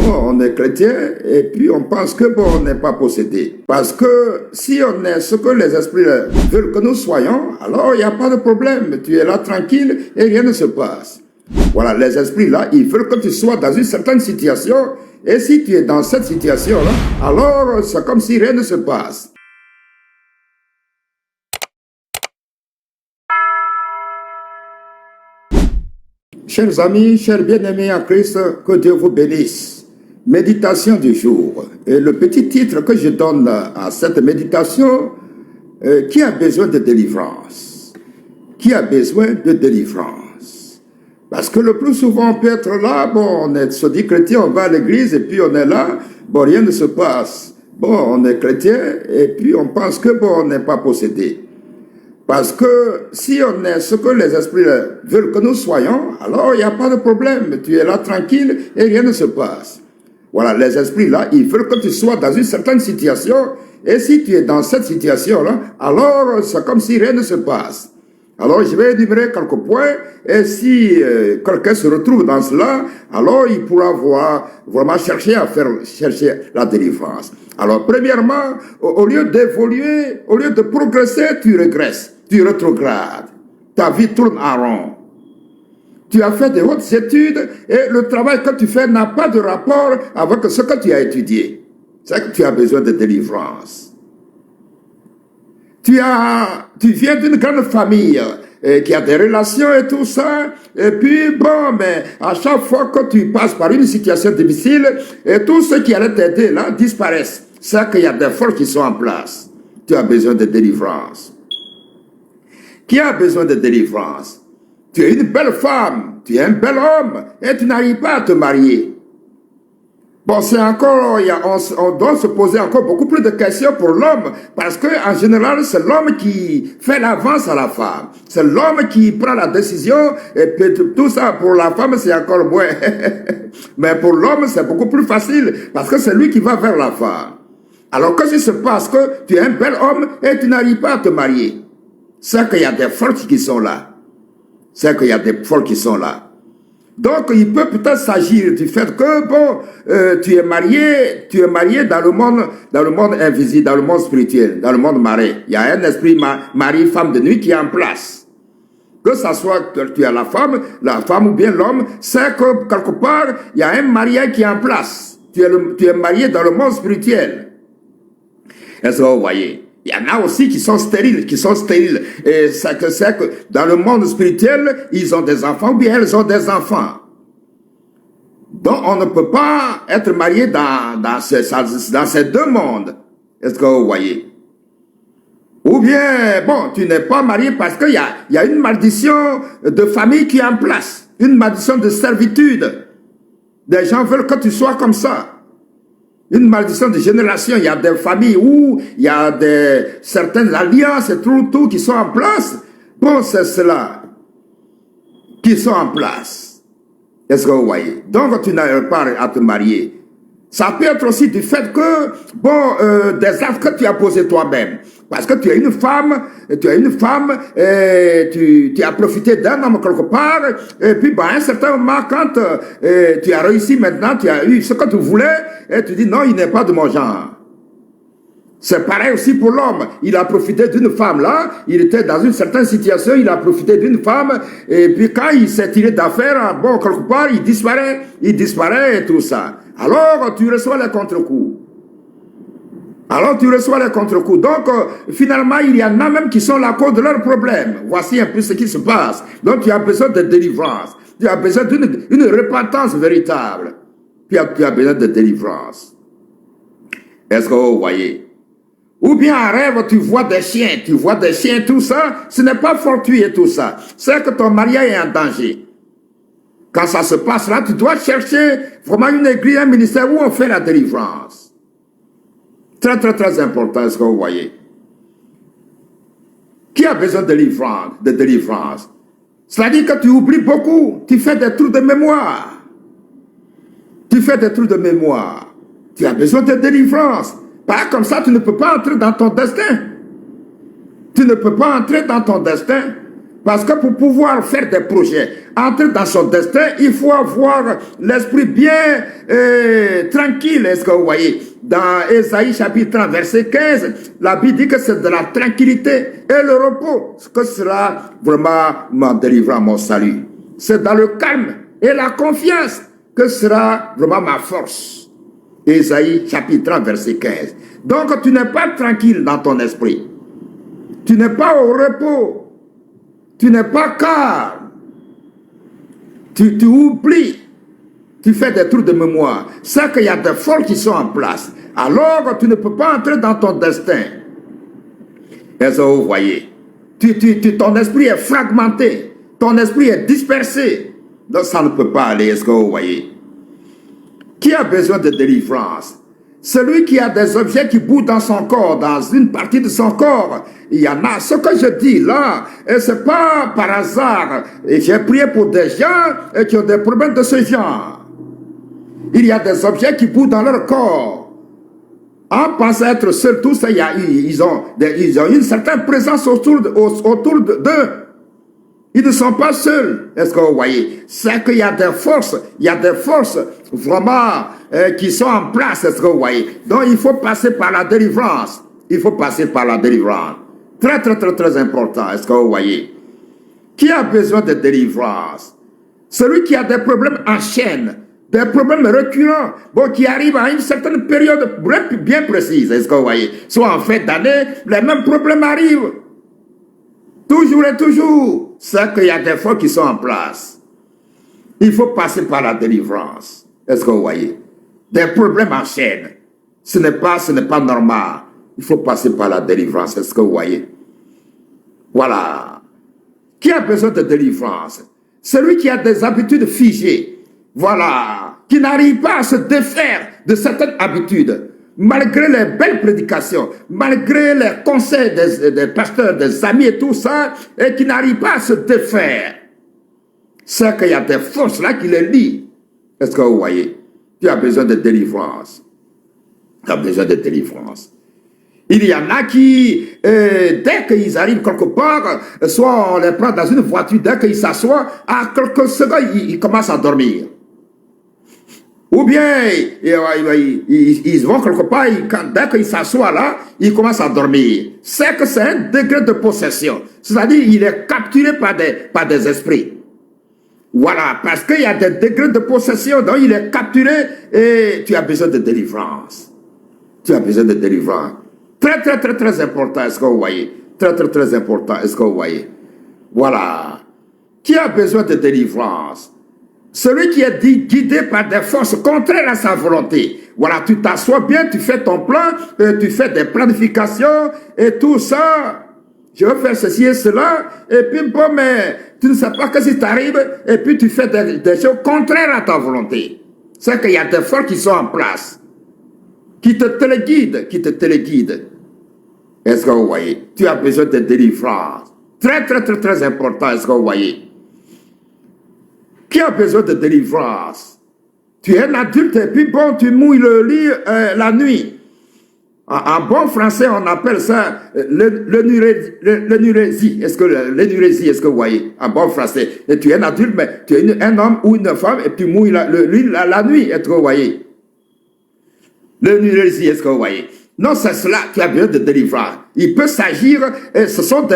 bon, on est chrétien et puis on pense que bon, on n'est pas possédé. Parce que si on est ce que les esprits veulent que nous soyons, alors il n'y a pas de problème. Tu es là tranquille et rien ne se passe. Voilà, les esprits là, ils veulent que tu sois dans une certaine situation. Et si tu es dans cette situation-là, alors c'est comme si rien ne se passe. Chers amis, chers bien-aimés en Christ, que Dieu vous bénisse. Méditation du jour. Et le petit titre que je donne à cette méditation, qui a besoin de délivrance? Qui a besoin de délivrance? Parce que le plus souvent, on peut être là, bon, on se dit chrétien, on va à l'église et puis on est là, bon, rien ne se passe. Bon, on est chrétien et puis on pense que bon, on n'est pas possédé. Parce que si on est ce que les esprits veulent que nous soyons, alors il n'y a pas de problème. Tu es là tranquille et rien ne se passe. Voilà, les esprits là, ils veulent que tu sois dans une certaine situation. Et si tu es dans cette situation-là, alors c'est comme si rien ne se passe. Alors je vais énumérer quelques points. Et si quelqu'un se retrouve dans cela, alors il pourra vraiment chercher la délivrance. Alors premièrement, au lieu d'évoluer, au lieu de progresser, tu régresses, tu rétrogrades. Ta vie tourne en rond. Tu as fait de hautes études et le travail que tu fais n'a pas de rapport avec ce que tu as étudié. C'est que tu as besoin de délivrance. Tu viens d'une grande famille qui a des relations et tout ça, et puis bon, mais à chaque fois que tu passes par une situation difficile, et tous ceux qui allaient t'aider là disparaissent. C'est qu'il y a des forces qui sont en place. Tu as besoin de délivrance. Qui a besoin de délivrance? Tu es une belle femme, tu es un bel homme, et tu n'arrives pas à te marier. Bon, c'est encore, on doit se poser encore beaucoup plus de questions pour l'homme, parce que en général, c'est l'homme qui fait l'avance à la femme. C'est l'homme qui prend la décision, et puis tout ça, pour la femme, c'est encore moins. Mais pour l'homme, c'est beaucoup plus facile, parce que c'est lui qui va vers la femme. Alors, qu'est-ce qui se passe? Que tu es un bel homme, et tu n'arrives pas à te marier. C'est qu'il y a des forces qui sont là. C'est qu'il y a des forces qui sont là. Donc, il peut peut-être s'agir du fait que, bon, tu es marié dans le monde invisible, dans le monde spirituel, dans le monde marais. Il y a un esprit mari, femme de nuit qui est en place. Que ça soit que tu es la femme ou bien l'homme, c'est que quelque part, il y a un mariage qui est en place. Tu es marié dans le monde spirituel. Est-ce que vous voyez? Il y en a aussi qui sont stériles, Et c'est que dans le monde spirituel, ils ont des enfants ou bien elles ont des enfants. Donc, on ne peut pas être marié dans ces deux mondes. Est-ce que vous voyez? Ou bien, bon, tu n'es pas marié parce qu'il y a une malédiction de famille qui est en place. Une malédiction de servitude. Des gens veulent que tu sois comme ça. Une malédiction de génération. Il y a des familles où il y a certaines alliances et tout qui sont en place. Bon, c'est cela qui sont en place. Est-ce que vous voyez? Donc, tu n'arrives pas à te marier. Ça peut être aussi du fait que, bon, des actes que tu as posés toi-même. Parce que tu es une femme, et tu as profité d'un homme quelque part, et puis, à un certain moment, quand tu as réussi maintenant, tu as eu ce que tu voulais, et tu dis non, il n'est pas de mon genre. C'est pareil aussi pour l'homme. Il a profité d'une femme là, il était dans une certaine situation, il a profité d'une femme, et puis quand il s'est tiré d'affaire, bon, quelque part, il disparaît et tout ça. Alors, tu reçois les contre-coups. Donc, finalement, il y en a même qui sont la cause de leurs problèmes. Voici un peu ce qui se passe. Donc, tu as besoin de délivrance. Tu as besoin d'une repentance véritable. Puis, tu as besoin de délivrance. Est-ce que vous voyez? Ou bien en rêve, tu vois des chiens, tout ça. Ce n'est pas fortuit et tout ça. C'est que ton mariage est en danger. Quand ça se passe là, tu dois chercher vraiment une église, un ministère où on fait la délivrance. Très, très, très important, est-ce que vous voyez? Qui a besoin de délivrance? C'est-à-dire que tu oublies beaucoup. Tu fais des trous de mémoire. Tu as besoin de délivrance. Pas comme ça, tu ne peux pas entrer dans ton destin. Parce que pour pouvoir faire des projets, entrer dans son destin, il faut avoir l'esprit bien tranquille, est-ce que vous voyez? Dans Ésaïe chapitre 30, verset 15, la Bible dit que c'est de la tranquillité et le repos que sera vraiment mon délivrance, mon salut. C'est dans le calme et la confiance que sera vraiment ma force. Ésaïe chapitre 30, verset 15. Donc tu n'es pas tranquille dans ton esprit. Tu n'es pas au repos. Tu n'es pas calme. Tu oublies. Tu fais des trous de mémoire. C'est qu'il y a des forces qui sont en place. Alors tu ne peux pas entrer dans ton destin. Est-ce que vous voyez? Ton esprit est fragmenté. Ton esprit est dispersé. Donc ça ne peut pas aller. Est-ce que vous voyez? Qui a besoin de délivrance? Celui qui a des objets qui bougent dans son corps, dans une partie de son corps. Il y en a. Ce que je dis là, ce n'est pas par hasard. J'ai prié pour des gens qui ont des problèmes de ce genre. Il y a des objets qui bougent dans leur corps. En pensant être seuls, tous, ils ont une certaine présence autour d'eux. Ils ne sont pas seuls. Est-ce que vous voyez? C'est qu'il y a des forces. Il y a des forces vraiment qui sont en place. Est-ce que vous voyez? Donc il faut passer par la délivrance. Il faut passer par la délivrance. Très, très, très, très important. Est-ce que vous voyez? Qui a besoin de délivrance? Celui qui a des problèmes en chaîne, des problèmes récurrents, bon, qui arrivent à une certaine période bien précise. Est-ce que vous voyez? Soit en fin d'année, les mêmes problèmes arrivent. Toujours et toujours. C'est qu'il y a des fois qui sont en place. Il faut passer par la délivrance. Est-ce que vous voyez? Des problèmes en chaîne. Ce n'est pas normal. Il faut passer par la délivrance. Est-ce que vous voyez? Voilà. Qui a besoin de délivrance? Celui qui a des habitudes figées. Voilà. Qui n'arrive pas à se défaire de certaines habitudes. Malgré les belles prédications, malgré les conseils des pasteurs, des amis et tout ça, et qui n'arrivent pas à se défaire. C'est qu'il y a des forces là qui les lient. Est-ce que vous voyez? Tu as besoin de délivrance. Tu as besoin de délivrance. Il y en a qui, dès qu'ils arrivent quelque part, soit on les prend dans une voiture, dès qu'ils s'assoient, à quelques secondes, ils commencent à dormir. Ou bien, ils vont quelque part, dès qu'ils s'assoient là, ils commencent à dormir. C'est que c'est un degré de possession. C'est-à-dire, il est capturé par des esprits. Voilà, parce qu'il y a des degrés de possession, donc il est capturé et tu as besoin de délivrance. Tu as besoin de délivrance. Très, très, très, très important, est-ce que vous voyez? Très, très, très important, est-ce que vous voyez? Voilà. Qui a besoin de délivrance? Celui qui est guidé par des forces contraires à sa volonté. Voilà, tu t'assois bien, tu fais ton plan, tu fais des planifications et tout ça. Je veux faire ceci et cela. Et puis, bon, mais tu ne sais pas ce qui t'arrive. Et puis, tu fais des choses contraires à ta volonté. C'est qu'il y a des forces qui sont en place. Qui te téléguident. Est-ce que vous voyez? Tu as besoin de délivrance. Très, très, très, très important. Est-ce que vous voyez? Qui a besoin de délivrance? Tu es un adulte et puis bon, tu mouilles le lit la nuit. En bon français, on appelle ça l'énurésie. Est-ce que l'énurésie, est-ce que vous voyez? En bon français. Et tu es un adulte, mais tu es un homme ou une femme et tu mouilles le lit la nuit. Est-ce que vous voyez? L'énurésie, est-ce que vous voyez? Non, c'est cela qui a besoin de délivrance. Il peut s'agir, et ce sont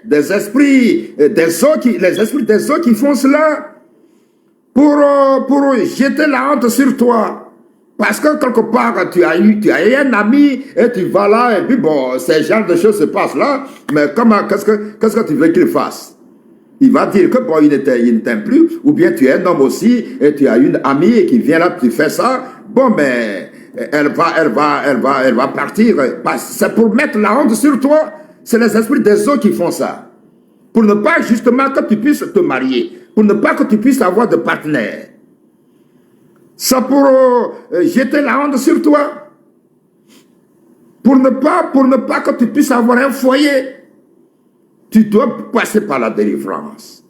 des esprits, les esprits des eaux qui font cela. Pour jeter la honte sur toi. Parce que quelque part, tu as un ami et tu vas là et puis bon, ce genre de choses se passent là. Mais qu'est-ce que tu veux qu'il fasse? Il va dire que bon, il ne t'aime plus. Ou bien tu es un homme aussi et tu as une amie qui vient là, tu fais ça. Bon, mais elle va partir. C'est pour mettre la honte sur toi. C'est les esprits des autres qui font ça. Pour ne pas justement que tu puisses te marier. Pour ne pas que tu puisses avoir de partenaire. C'est pour jeter la honte sur toi. Pour ne pas que tu puisses avoir un foyer. Tu dois passer par la délivrance.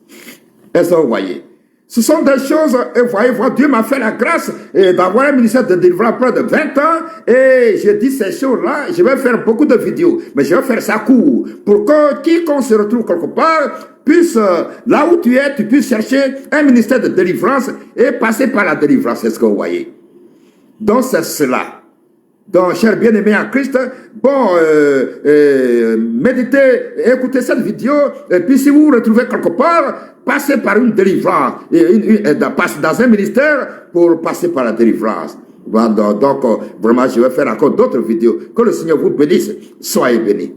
Est-ce que vous voyez? Ce sont des choses, et voyez, Dieu m'a fait la grâce d'avoir un ministère de délivrance près de 20 ans, et je dis ces choses-là, je vais faire beaucoup de vidéos, mais je vais faire ça court, pour que quiconque se retrouve quelque part, puisse, là où tu es, tu puisses chercher un ministère de délivrance et passer par la délivrance, est-ce que vous voyez? Donc c'est cela. Donc, chers bien-aimés en Christ, bon, méditez, écoutez cette vidéo, et puis si vous vous retrouvez quelque part, passez par une délivrance, passez dans un ministère pour passer par la délivrance. Voilà, donc, vraiment, je vais faire encore d'autres vidéos. Que le Seigneur vous bénisse. Soyez bénis.